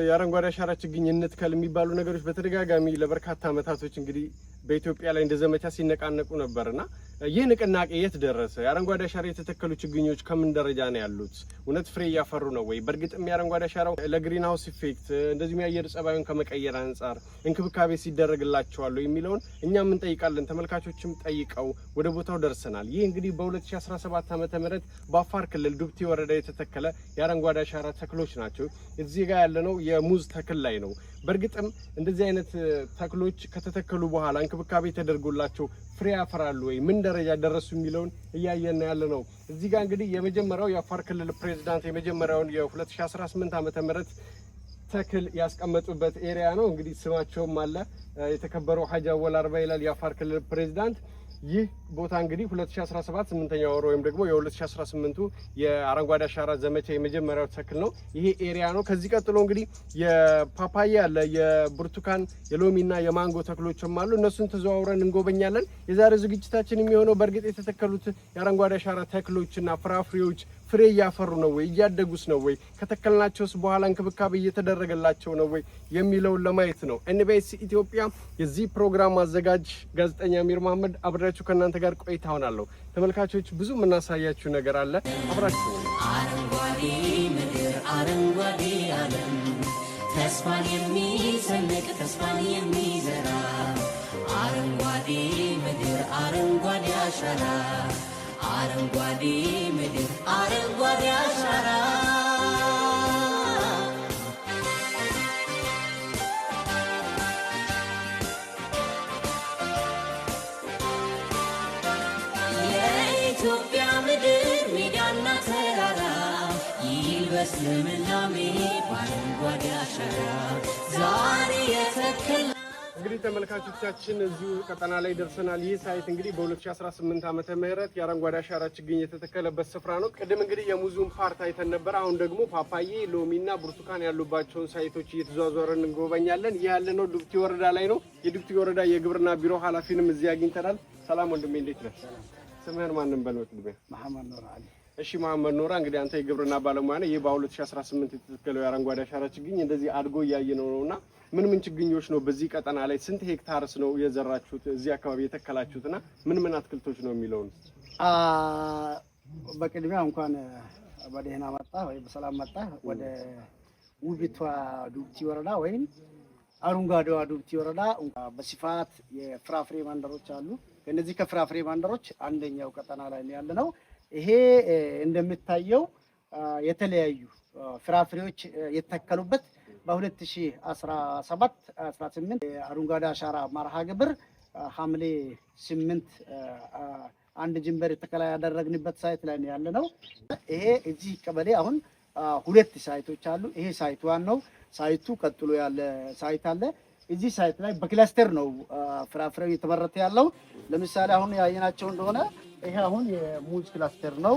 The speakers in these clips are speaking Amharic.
የአረንጓዴ አሻራ ችግኝ እንትከል የሚባሉ ነገሮች በተደጋጋሚ ለበርካታ ዓመታቶች እንግዲህ በኢትዮጵያ ላይ እንደ ዘመቻ ሲነቃነቁ ነበርና ይህ ንቅናቄ የት ደረሰ? የአረንጓዴ አሻራ የተተከሉ ችግኞች ከምን ደረጃ ነው ያሉት? እውነት ፍሬ እያፈሩ ነው ወይ? በእርግጥም የአረንጓዴ አሻራው ለግሪን ሃውስ ኢፌክት እንደዚሁም የአየር ጸባዩን ከመቀየር አንጻር እንክብካቤ ሲደረግላቸዋል የሚለውን እኛም እንጠይቃለን። ተመልካቾችም ጠይቀው ወደ ቦታው ደርሰናል። ይህ እንግዲህ በ2017 ዓ.ም በአፋር ክልል ዱብቲ ወረዳ የተተከለ የአረንጓዴ አሻራ ተክሎች ናቸው። እዚህ ጋር ያለነው የሙዝ ተክል ላይ ነው። በእርግጥም እንደዚህ አይነት ተክሎች ከተተከሉ በኋላ እንክብካቤ ተደርጎላቸው ፍሬ ያፈራሉ ወይ? ምን ደረጃ ደረሱ የሚለውን እያየን ያለነው። እዚህ ጋር እንግዲህ የመጀመሪያው የአፋር ክልል ፕሬዝዳንት የመጀመሪያውን የ2018 ዓ.ም ተክል ያስቀመጡበት ኤሪያ ነው። እንግዲህ ስማቸውም አለ። የተከበረው ሐጂ አወል አርባ ይላል የአፋር ክልል ፕሬዝዳንት። ይህ ቦታ እንግዲህ 2017 8ኛ ወር ወይም ደግሞ የ2018 የአረንጓዴ አሻራ ዘመቻ የመጀመሪያው ተክል ነው። ይሄ ኤሪያ ነው። ከዚህ ቀጥሎ እንግዲህ የፓፓያ አለ፣ የብርቱካን የሎሚና የማንጎ ተክሎችም አሉ። እነሱን ተዘዋውረን እንጎበኛለን። የዛሬው ዝግጅታችን የሚሆነው በእርግጥ የተተከሉት የአረንጓዴ አሻራ ተክሎችና ፍራፍሬዎች ፍሬ እያፈሩ ነው ወይ? እያደጉስ ነው ወይ? ከተከልናቸውስ በኋላ እንክብካቤ እየተደረገላቸው ነው ወይ የሚለውን ለማየት ነው። ኤንቢኤስ ኢትዮጵያ የዚህ ፕሮግራም አዘጋጅ ጋዜጠኛ አሚር መሐመድ አብሬያችሁ ከእናንተ ጋር ቆይታ ሆናለሁ። ተመልካቾች ብዙ የምናሳያችሁ ነገር አለ። አብራችሁ አረንጓዴ ምድር አረንጓዴ ዓለም ተስፋን የሚሰንቅ ተስፋን የሚዘራ አረንጓዴ ምድር አረንጓዴ አሻራ አረንጓዴ ምድር አረንጓዴ አሻራ የኢትዮጵያ ምድር ሜዳና ተራራ ይልበስ ልምላሜ በአረንጓዴ አሻራ ዛሬ የተከል እንግዲህ ተመልካቾቻችን እዚሁ ቀጠና ላይ ደርሰናል። ይህ ሳይት እንግዲህ በ2018 ዓመተ ምህረት የአረንጓዴ አሻራ ችግኝ የተተከለበት ስፍራ ነው። ቅድም እንግዲህ የሙዙን ፓርት አይተን ነበር። አሁን ደግሞ ፓፓዬ፣ ሎሚና ብርቱካን ያሉባቸውን ሳይቶች እየተዘዋወረን እንጎበኛለን። ይህ ያለነው ዱብቲ ወረዳ ላይ ነው። የዱብቲ ወረዳ የግብርና ቢሮ ኃላፊንም እዚህ አግኝተናል። ሰላም ወንድሜ፣ እንዴት ነህ? ስምህን ማንን በልወት ልበ? መሐመድ ኑር አሊ። እሺ መሐመድ ኑር፣ እንግዲህ አንተ የግብርና ባለሙያ ነህ። ይህ በ2018 የተተከለው የአረንጓዴ አሻራ ችግኝ እንደዚህ አድጎ እያየነው ነውና ምን ምን ችግኞች ነው በዚህ ቀጠና ላይ ስንት ሄክታርስ ነው የዘራችሁት እዚህ አካባቢ የተከላችሁትና ምን አትክልቶች ነው የሚለውን? በቅድሚያ እንኳን በደህና መጣ ወይ በሰላም መጣ ወደ ውቢቷ ዱብቲ ወረዳ ወይም አረንጓዴዋ ዱብቲ ወረዳ። በስፋት የፍራፍሬ መንደሮች አሉ። ከነዚህ ከፍራፍሬ መንደሮች አንደኛው ቀጠና ላይ ያለነው ይሄ እንደምታየው የተለያዩ ፍራፍሬዎች የተተከሉበት በ2017 18 አረንጓዴ አሻራ መርሃ ግብር ሐምሌ 8 አንድ ጅምበር ተከላ ያደረግንበት ሳይት ላይ ነው ያለነው። ይሄ እዚህ ቀበሌ አሁን ሁለት ሳይቶች አሉ። ይሄ ሳይት ዋናው ሳይቱ ቀጥሎ ያለ ሳይት አለ። እዚህ ሳይት ላይ በክላስተር ነው ፍራፍሬው የተመረተ ያለው። ለምሳሌ አሁን ያየናቸው እንደሆነ ይሄ አሁን የሙዝ ክላስተር ነው።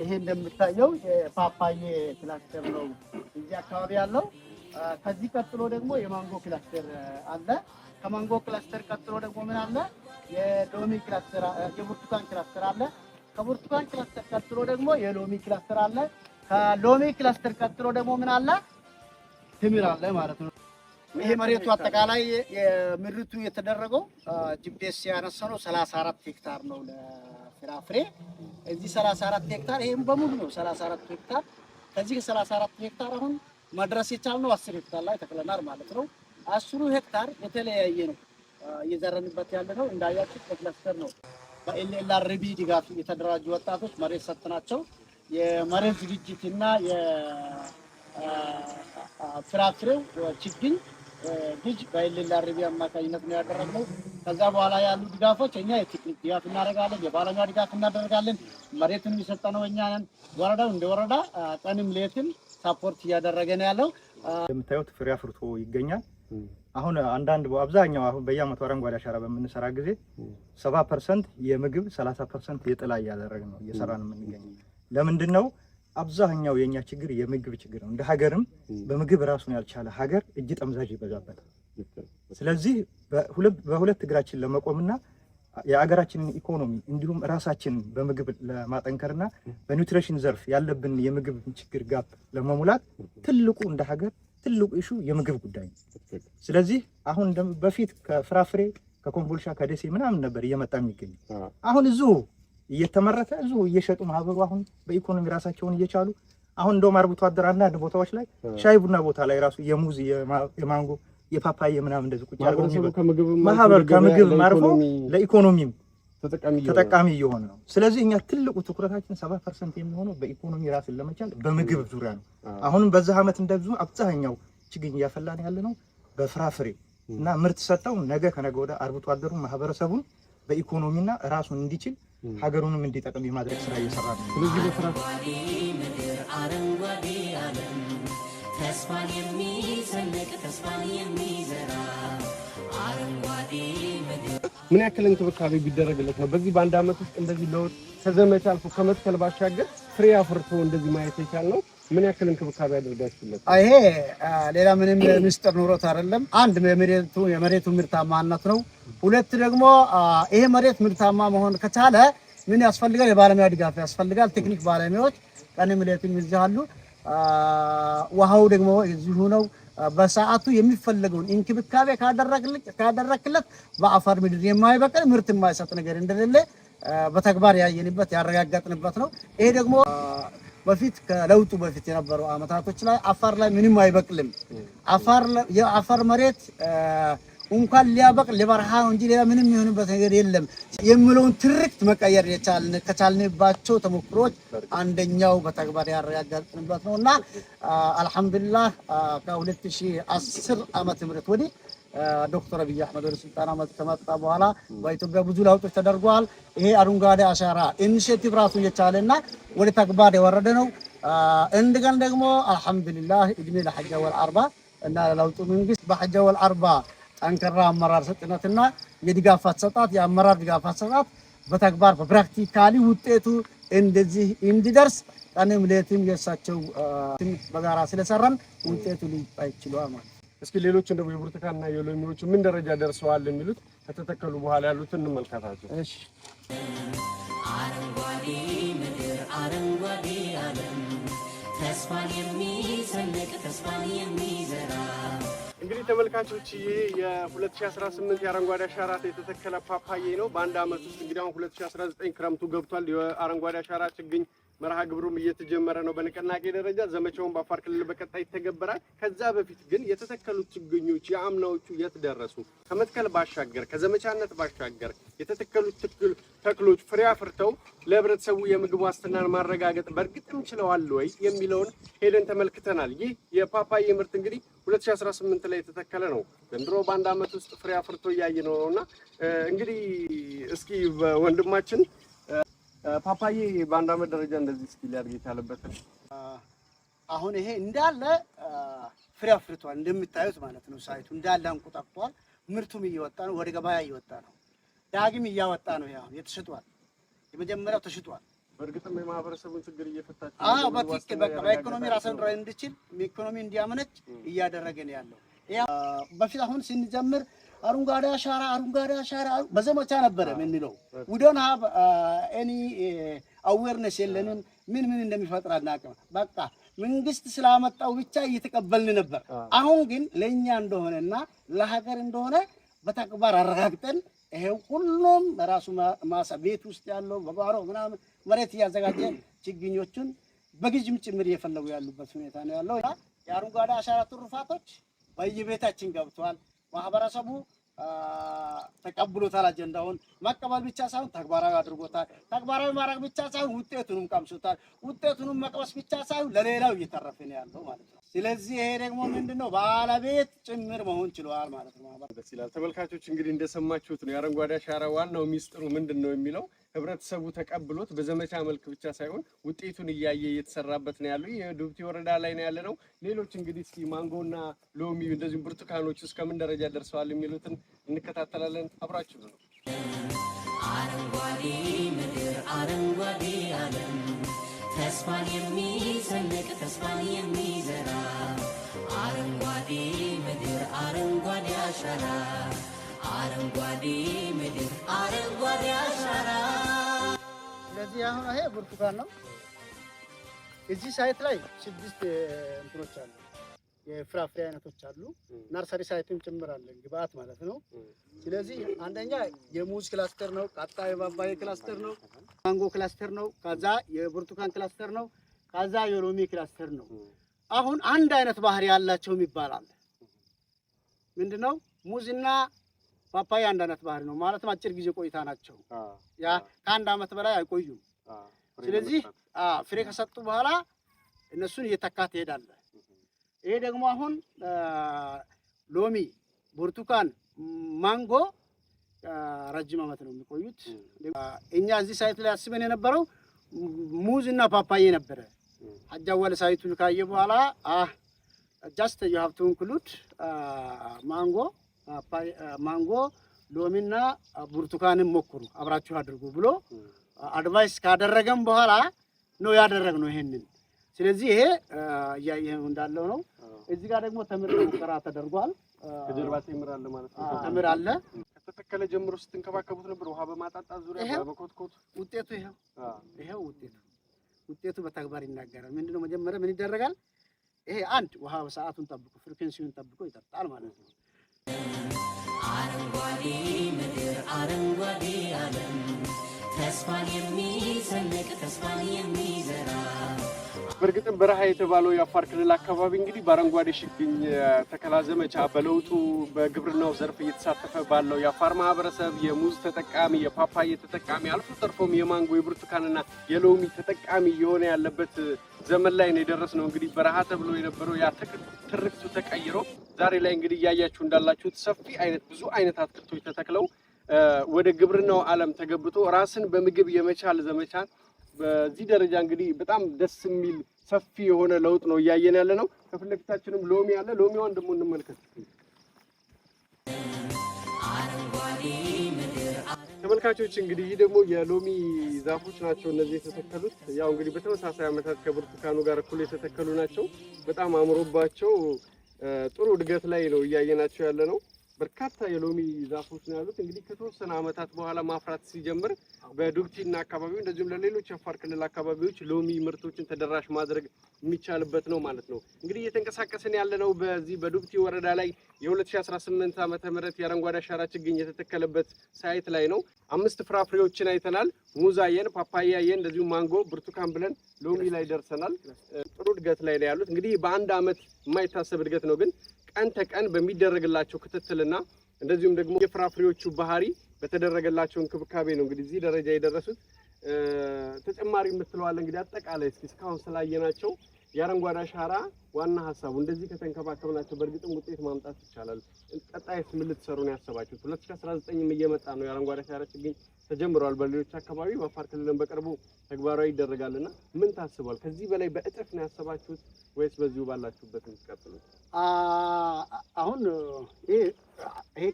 ይሄ እንደምታየው የፓፓዬ ክላስተር ነው እዚህ አካባቢ ያለው። ከዚህ ቀጥሎ ደግሞ የማንጎ ክላስተር አለ። ከማንጎ ክላስተር ቀጥሎ ደግሞ ምን አለ? የሎሚ ክላስተር፣ የብርቱካን ክላስተር አለ። ከብርቱካን ክላስተር ቀጥሎ ደግሞ የሎሚ ክላስተር አለ። ከሎሚ ክላስተር ቀጥሎ ደግሞ ምን አለ? ትምር አለ ማለት ነው። ይሄ መሬቱ አጠቃላይ የምርቱ የተደረገው ጂፒኤስ ያነሳው 34 ሄክታር ነው ለፍራፍሬ። እዚህ 34 ሄክታር ይሄም በሙሉ ነው 34 ሄክታር። ከዚህ 34 ሄክታር አሁን መድረስ የቻልነው 10 ሄክታር ላይ ተክለናል ማለት ነው። 10 ሄክታር የተለያየ ነው እየዘረንበት ያለ ነው። እንዳያችሁ ክላስተር ነው። በኤልኤልአርቢ ድጋፍ የተደራጁ ወጣቶች መሬት ሰጥናቸው የመሬት ዝግጅትና የፍራፍሬው ችግኝ ልጅ በኤልኤልአርቢ አማካኝነት ነው ያደረግነው። ከዛ በኋላ ያሉ ድጋፎች እኛ የቴክኒክ ድጋፍ እናደርጋለን፣ የባለሙያ ድጋፍ እናደርጋለን። መሬቱን የሚሰጠነው እኛ ነን። ወረዳው እንደ ወረዳ ቀንም ሌትም ሳፖርት እያደረገ ነው ያለው። እንደምታዩት ፍሬ አፍርቶ ይገኛል። አሁን አንዳንድ አብዛኛው አሁን በየዓመቱ አረንጓዴ አሻራ በምንሰራ ጊዜ 70% የምግብ 30% የጥላ እያደረግን ነው እየሰራን የምንገኘው። ለምንድን ነው? አብዛኛው የኛ ችግር የምግብ ችግር ነው። እንደ ሀገርም በምግብ ራሱን ያልቻለ ሀገር እጅ ጠምዛዥ ይበዛበታል። ስለዚህ በሁለት እግራችን ለመቆምና የአገራችንን ኢኮኖሚ እንዲሁም ራሳችንን በምግብ ለማጠንከርና በኒውትሪሽን ዘርፍ ያለብን የምግብ ችግር ጋፕ ለመሙላት ትልቁ እንደ ሀገር ትልቁ ኢሹ የምግብ ጉዳይ ነው። ስለዚህ አሁን በፊት ከፍራፍሬ ከኮምቦልቻ ከደሴ ምናምን ነበር እየመጣ የሚገኝ። አሁን እዚሁ እየተመረተ እዚሁ እየሸጡ ማህበሩ አሁን በኢኮኖሚ ራሳቸውን እየቻሉ አሁን እንደውም አርብቶ አደር አንዳንድ ቦታዎች ላይ ሻይ ቡና ቦታ ላይ ራሱ የሙዝ የማንጎ የፓፓያ ምናምን እንደዚህ ቁጭ አድርገው ማህበር ከምግብ ማርፎ ለኢኮኖሚም ተጠቃሚ እየሆነ ነው። ስለዚህ እኛ ትልቁ ትኩረታችን 70% የሚሆነው በኢኮኖሚ ራስን ለመቻል በምግብ ዙሪያ ነው። አሁንም በዛ አመት እንደዚሁ አብዛኛው ችግኝ እያፈላን ያለ ነው በፍራፍሬ እና ምርት ሰጠው ነገ ከነገ ወደ አርብቶ አደሩ ማህበረሰቡን በኢኮኖሚና ራሱን እንዲችል ሀገሩንም እንዲጠቅም የማድረግ ስራ እየሰራ ነው። ስለዚህ በፍራፍሬ ምድር አረንጓዴ ዓለም ተስፋን የሚሰንቅ ተስፋን የሚዘራ አረንጓዴ ምድር ምን ያክል እንክብካቤ ቢደረግለት ነው በዚህ በአንድ አመት ውስጥ እንደዚህ ለውጥ ከዘመቻ አልፎ ከመትከል ባሻገር ፍሬ አፍርቶ እንደዚህ ማየት የቻልነው? ምን ያክል እንክብካቤ አድርጋችሁለት? ይሄ ሌላ ምንም ምስጢር ኑሮት አይደለም። አንድ የመሬቱ ምርታማነት ነው። ሁለት ደግሞ ይሄ መሬት ምርታማ መሆን ከቻለ ምን ያስፈልጋል? የባለሙያ ድጋፍ ያስፈልጋል። ቴክኒክ ባለሙያዎች ቀንም ሌሊትም እዚህ አሉ። ውሃው ደግሞ እዚሁ ነው። በሰዓቱ የሚፈለገውን እንክብካቤ ካደረክለት በአፈር ምድር የማይበቅል ምርት የማይሰጥ ነገር እንደሌለ በተግባር ያየንበት ያረጋገጥንበት ነው። ይሄ ደግሞ በፊት ከለውጡ በፊት የነበሩ አመታቶች ላይ አፈር ላይ ምንም አይበቅልም። የአፈር መሬት እንኳን ሊያበቅል ለበረሃ እንጂ ሌላ ምንም የሚሆንበት ነገር የለም የሚለውን ትርክት መቀየር ከቻልንባቸው ተሞክሮች አንደኛው በተግባር ያረጋገጥንበት ነውና አልሐምዱሊላህ ከ2010 ዓመተ ምህረት ወዲህ ዶክተር አብይ አህመድ ወደ ስልጣን ከመጣ በኋላ በኢትዮጵያ ብዙ ለውጦች ተደርጓል። ይሄ አረንጓዴ አሻራ ኢኒሼቲቭ ራሱን የቻለና ወደ ተግባር የወረደ ነው። እንደገና ደግሞ አልሐምዱሊላህ እድሜ ለሐጀ ወልአርባ እና ለለውጡ መንግስት በሐጀ ወልአርባ ጠንካራ አመራር ሰጥነትና የድጋፍ አሰጣጥ የአመራር ድጋፍ አሰጣጥ በተግባር በፕራክቲካሊ ውጤቱ እንደዚህ እንዲደርስ ቀንም ሌትም የሳቸው በጋራ ስለሰራን ውጤቱ ሊታይ ችሏል ማለት ነው። እስኪ ሌሎች እንደው የብርቱካንና የሎሚዎቹ ምን ደረጃ ደርሰዋል የሚሉት ከተተከሉ በኋላ ያሉትን እንመልከታቸው። እሺ አረንጓዴ ምድር አረንጓዴ ዓለም ተስፋን የሚሰንቅ ተስፋን የሚዘራ እንግዲህ ተመልካቾች ይሄ የ2018 የአረንጓዴ አሻራ የተተከለ ፓፓዬ ነው። በአንድ አመት ውስጥ እንግዲህ አሁን 2019 ክረምቱ ገብቷል። የአረንጓዴ አሻራ ችግኝ መርሃ ግብሩም እየተጀመረ ነው። በንቅናቄ ደረጃ ዘመቻውን በአፋር ክልል በቀጣይ ይተገበራል። ከዛ በፊት ግን የተተከሉት ችግኞች የአምናዎቹ የት ደረሱ? ከመትከል ባሻገር ከዘመቻነት ባሻገር የተተከሉት ተክሎች ፍሬ አፍርተው ለህብረተሰቡ የምግብ ዋስትናን ማረጋገጥ በእርግጥም ችለዋል ወይ የሚለውን ሄደን ተመልክተናል። ይህ የፓፓዬ ምርት እንግዲህ 2018 ላይ የተተከለ ነው። ዘንድሮ በአንድ አመት ውስጥ ፍሬ አፍርቶ እያየ ነውና እንግዲህ እስኪ ወንድማችን ፓፓዬ በአንድ አመት ደረጃ እንደዚህ እስኪ ሊያድግ የቻለበት አሁን ይሄ እንዳለ ፍሬ አፍርቷል እንደምታዩት ማለት ነው። ሳይቱ እንዳለ አንቆጣቋል። ምርቱም እየወጣ ነው፣ ወደ ገበያ እየወጣ ነው። ዳግም እያወጣ ነው። ያው የተሽጧል። የመጀመሪያው ተሽጧል። በእርግጥም የማህበረሰቡን ችግር እየፈታች በትክክል በቃ በኢኮኖሚ ራስን እንዲችል ኢኮኖሚ እንዲያመነጭ እያደረገ ነው ያለው። በፊት አሁን ስንጀምር አረንጓዴ አሻራ በዘመቻ ነበረ የምንለው። we don't have any awareness የለንም። ምን እንደሚፈጥር አናውቅም። በቃ መንግስት ስላመጣው ብቻ እየተቀበልን ነበር። አሁን ግን ለኛ እንደሆነና ለሀገር እንደሆነ በተግባር አረጋግጠን ይሄው ሁሉም በራሱ ማሳ ቤት ውስጥ ያለው በጓሮ ምናምን መሬት እያዘጋጀ ችግኞቹን በግዥም ጭምር እየፈለጉ ያሉበት ሁኔታ ነው ያለው። የአረንጓዴ አሻራ ትሩፋቶች በየቤታችን ገብቷል። ማህበረሰቡ ተቀብሎታል። አጀንዳውን መቀበል ብቻ ሳይሆን ተግባራዊ አድርጎታል። ተግባራዊ ማድረግ ብቻ ሳይሆን ውጤቱንም ቀምሶታል። ውጤቱንም መቅመስ ብቻ ሳይሆን ለሌላው እየተረፈ ነው ያለው ማለት ነው። ስለዚህ ይሄ ደግሞ ምንድነው ባለቤት ጭምር መሆን ችሏል ማለት ነው። ደስ ይላል። ተመልካቾች እንግዲህ እንደሰማችሁት ነው የአረንጓዴ አሻራ ዋናው ሚስጥሩ ምንድነው የሚለው ህብረተሰቡ ተቀብሎት በዘመቻ መልክ ብቻ ሳይሆን ውጤቱን እያየ እየተሰራበት ነው ያለው። የዱብቲ ወረዳ ላይ ነው ያለነው። ሌሎች እንግዲህ እስኪ ማንጎና ሎሚ እንደዚሁም ብርቱካኖች እስከምን ደረጃ ደርሰዋል የሚሉትን እንከታተላለን። አብራችሁ ነው። አረንጓዴ ምድር አረንጓዴ ዓለም ተስፋን የሚሰንቅ ተስፋን የሚዘራ አረንጓዴ ምድር አረንጓዴ አሻራ አረንጓዴ ምድር አረንጓዴ አሻራ። ስለዚህ አሁን ይሄ ብርቱካን ነው። እዚህ ሳይት ላይ 6 እንትኖች አሉ፣ የፍራፍሬ አይነቶች አሉ። ነርሰሪ ሳይትም ጭምር አለ፣ ግብአት ማለት ነው። ስለዚህ አንደኛ የሙዝ ክላስተር ነው፣ ቀጣይ የፓፓያ ክላስተር ነው፣ ማንጎ ክላስተር ነው፣ ከዛ የብርቱካን ክላስተር ነው፣ ከዛ የሎሚ ክላስተር ነው። አሁን አንድ አይነት ባህሪ ያላቸው ይባላል። ምንድነው? ሙዝና ፓፓያ አንድ አይነት ባህሪ ነው ማለትም አጭር ጊዜ ቆይታ ናቸው። ያ ከአንድ አመት በላይ አይቆዩም። ስለዚህ ፍሬ ከሰጡ በኋላ እነሱን እየተካ ትሄዳለህ። ይሄ ደግሞ አሁን ሎሚ፣ ብርቱካን፣ ማንጎ ረጅም አመት ነው የሚቆዩት። እኛ እዚህ ሳይት ላይ አስበን የነበረው ሙዝ እና ፓፓዬ ነበረ። አጃወል ሳይቱን ካየ በኋላ ጀስት ዩ ሃቭ ቱ ኢንክሉድ ማንጎ፣ ሎሚና ብርቱካንን ሞክሩ አብራችሁ አድርጉ ብሎ አድቫይስ ካደረገም በኋላ ነው ያደረግነው ይሄንን። ስለዚህ ይሄ እያየኸው እንዳለው ነው። እዚህ ጋር ደግሞ ተምር ሙከራ ተደርጓል። ከጀርባ ተምር አለ ማለት ነው። ተምር አለ። ከተተከለ ጀምሮ ስትንከባከቡት ነበር፣ ውሃ በማጣጣት ዙሪያ በኮትኮት። ውጤቱ ይሄው ውጤቱ በተግባር ይናገራል። ምንድነው? መጀመሪያ ምን ይደረጋል? ይሄ አንድ ውሃ በሰዓቱን ጠብቆ ፍሪኩዌንሲውን ጠብቆ ይጠጣል ማለት ነው። አረንጓዴ ምድር አረንጓዴ ዓለም ተስፋን የሚሰንቅ ተስፋን የሚዘራ። በእርግጥም በረሃ የተባለው የአፋር ክልል አካባቢ እንግዲህ በአረንጓዴ ችግኝ ተከላ ዘመቻ በለውጡ በግብርናው ዘርፍ እየተሳተፈ ባለው የአፋር ማህበረሰብ የሙዝ ተጠቃሚ፣ የፓፓዬ ተጠቃሚ አልፎ ተርፎም የማንጎ የብርቱካንና የሎሚ ተጠቃሚ የሆነ ያለበት ዘመን ላይ ነው የደረስነው። እንግዲህ በረሃ ተብሎ የነበረው ያ ትርክቱ ተቀይሮ ዛሬ ላይ እንግዲህ እያያችሁ እንዳላችሁት ሰፊ አይነት ብዙ አይነት አትክልቶች ተተክለው ወደ ግብርናው ዓለም ተገብቶ ራስን በምግብ የመቻል ዘመቻን በዚህ ደረጃ እንግዲህ በጣም ደስ የሚል ሰፊ የሆነ ለውጥ ነው እያየን ያለ ነው። ከፊት ለፊታችንም ሎሚ አለ። ሎሚዋን ደግሞ እንመልከት። ተመልካቾች እንግዲህ ይህ ደግሞ የሎሚ ዛፎች ናቸው እነዚህ የተተከሉት። ያው እንግዲህ በተመሳሳይ ዓመታት ከብርቱካኑ ጋር እኩል የተተከሉ ናቸው። በጣም አምሮባቸው ጥሩ እድገት ላይ ነው እያየናቸው ያለ ነው። በርካታ የሎሚ ዛፎች ነው ያሉት። እንግዲህ ከተወሰነ ዓመታት በኋላ ማፍራት ሲጀምር በዱብቲና አካባቢው እንደዚሁም ለሌሎች የአፋር ክልል አካባቢዎች ሎሚ ምርቶችን ተደራሽ ማድረግ የሚቻልበት ነው ማለት ነው። እንግዲህ እየተንቀሳቀስን ያለነው በዚህ በዱብቲ ወረዳ ላይ የ2018 ዓመተ ምህረት የአረንጓዴ አሻራ ችግኝ የተተከለበት ሳይት ላይ ነው። 5 ፍራፍሬዎችን አይተናል። ሙዝ አየን፣ ፓፓያ አየን፣ እንደዚሁም ማንጎ፣ ብርቱካን ብለን ሎሚ ላይ ደርሰናል። ጥሩ እድገት ላይ ነው ያሉት። እንግዲህ በአንድ ዓመት የማይታሰብ እድገት ነው፣ ግን ቀን ተቀን በሚደረግላቸው ክትትልና እንደዚሁም ደግሞ የፍራፍሬዎቹ ባህሪ በተደረገላቸው እንክብካቤ ነው እንግዲህ እዚህ ደረጃ የደረሱት። ተጨማሪ የምትለዋለ እንግዲህ አጠቃላይ እስካሁን ስላየናቸው የአረንጓዴ አሻራ ዋና ሀሳቡ እንደዚህ ከተንከባከብናቸው በእርግጥም ውጤት ማምጣት ይቻላል። ቀጣይስ ምን ልትሰሩ ነው ያሰባችሁት? 2019ም እየመጣ ነው። የአረንጓዴ አሻራ ችግኝ ተጀምሯል በሌሎች አካባቢ፣ በአፋር ክልልም በቅርቡ ተግባራዊ ይደረጋልና ምን ታስቧል? ከዚህ በላይ በእጥፍ ነው ወይስ በዚሁ ባላችሁበት የምትቀጥሉት? አሁን ይሄ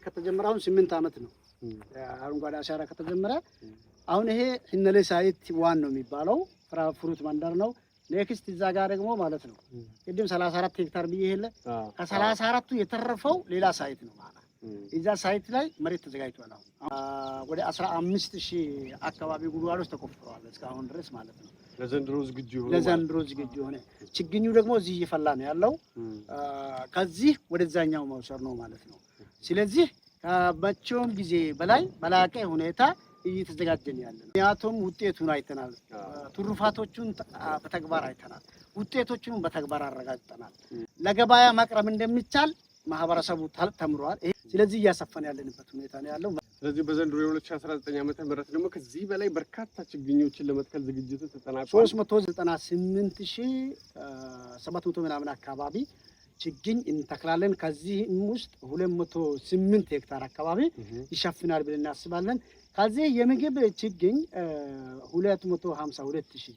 ከተጀመረ አሁን 8 ዓመት ነው። አረንጓዴ አሻራ ከተጀመረ አሁን ይሄ ህነሌ ሳይት ዋን ነው የሚባለው ፍሩት መንደር ነው። ኔክስት እዛ ጋር ደግሞ ማለት ነው ቅድም 34 ሄክታር ብዬ የለ ከ34ቱ የተረፈው ሌላ ሳይት ነው ማለት እዛ ሳይት ላይ መሬት ተዘጋጅቷል። አሁን ወደ 15000 አካባቢ ጉድጓዶች ተቆፍረዋል እስካሁን ድረስ ማለት ነው። ለዘንድሮ ዝግጁ ሆነ። ችግኙ ደግሞ እዚህ እየፈላ ነው ያለው። ከዚህ ወደዛኛው መውሰድ ነው ማለት ነው። ስለዚህ ከመቼውም ጊዜ በላይ በላቀ ሁኔታ እየተዘጋጀን ያለ ነው። ምክንያቱም ውጤቱን አይተናል፣ ትሩፋቶቹን በተግባር አይተናል፣ ውጤቶቹን በተግባር አረጋግጠናል። ለገበያ ማቅረብ እንደሚቻል ማህበረሰቡ ተምሯል። ስለዚህ እያሰፈን ያለንበት ሁኔታ ነው ያለው። ስለዚህ በዘንድሮ የ2019 ዓመተ ምህረት ደግሞ ከዚህ በላይ በርካታ ችግኞችን ለመትከል ዝግጅቱ ተጠናቋል። 398700 ምናምን አካባቢ ችግኝ እንተክላለን። ከዚህም ውስጥ 208 ሄክታር አካባቢ ይሸፍናል ብለን እናስባለን። ከዚህ የምግብ ችግኝ 252000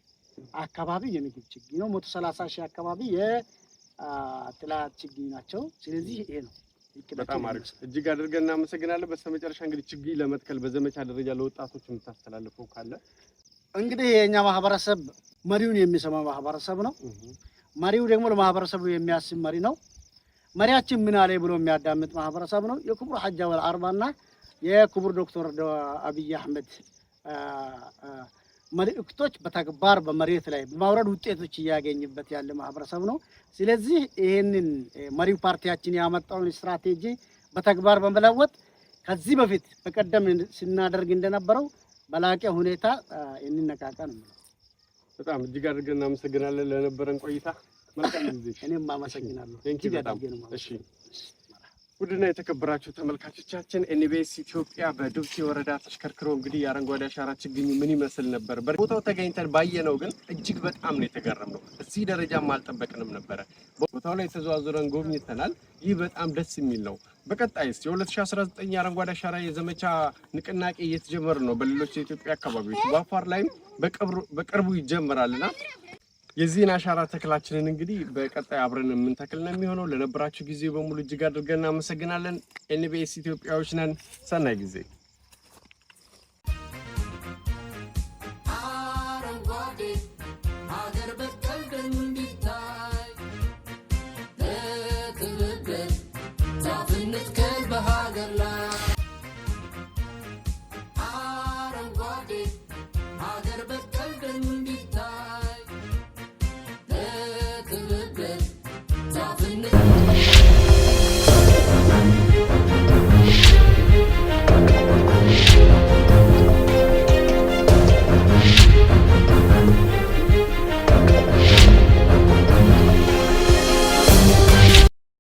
አካባቢ የምግብ ችግኝ ነው። 130000 አካባቢ የጥላ ችግኝ ናቸው። ስለዚህ ይሄ ነው። በጣም አሪፍ፣ እጅግ አድርገን እናመሰግናለን። በስተመጨረሻ እንግዲህ ችግኝ ለመትከል በዘመቻ ደረጃ ለወጣቶች የምታስተላልፈው ካለ? እንግዲህ የኛ ማህበረሰብ መሪውን የሚሰማ ማህበረሰብ ነው። መሪው ደግሞ ለማህበረሰቡ የሚያስብ መሪ ነው። መሪያችን ምን አለ ብሎ የሚያዳምጥ ማህበረሰብ ነው። የክቡር ሐጅ አወል አርባና የክቡር ዶክተር አብይ አህመድ መልእክቶች በተግባር በመሬት ላይ በማውረድ ውጤቶች እያገኝበት ያለ ማህበረሰብ ነው። ስለዚህ ይህንን መሪው ፓርቲያችን ያመጣውን ስትራቴጂ በተግባር በመለወጥ ከዚህ በፊት በቀደም ስናደርግ እንደነበረው በላቀ ሁኔታ እንነቃቃ ነው። በጣም እጅግ አድርገን እናመሰግናለን ለነበረን ቆይታ። መልካም ጊዜ። እኔም አመሰግናለሁ። እሺ ውድና የተከበራችሁ ተመልካቾቻችን ኤንቢኤስ ኢትዮጵያ በዱብቲ ወረዳ ተሽከርክሮ እንግዲህ የአረንጓዴ አሻራ ችግኙ ምን ይመስል ነበር ቦታው ተገኝተን ባየነው ግን እጅግ በጣም ነው የተገረምነው። እዚህ ደረጃም አልጠበቅንም ነበረ። ቦታው ላይ ተዘዋውረን ጎብኝተናል። ይህ በጣም ደስ የሚል ነው። በቀጣይስ የ2019 የአረንጓዴ አሻራ የዘመቻ ንቅናቄ እየተጀመረ ነው በሌሎች የኢትዮጵያ አካባቢዎች፣ በአፋር ላይም በቅርቡ ይጀምራልና የዚህን አሻራ ተክላችንን እንግዲህ በቀጣይ አብረን የምንተክል ነው የሚሆነው። ለነበራችሁ ጊዜ በሙሉ እጅግ አድርገን እናመሰግናለን። ኤንቢኤስ ኢትዮጵያዎች ነን። ሰናይ ጊዜ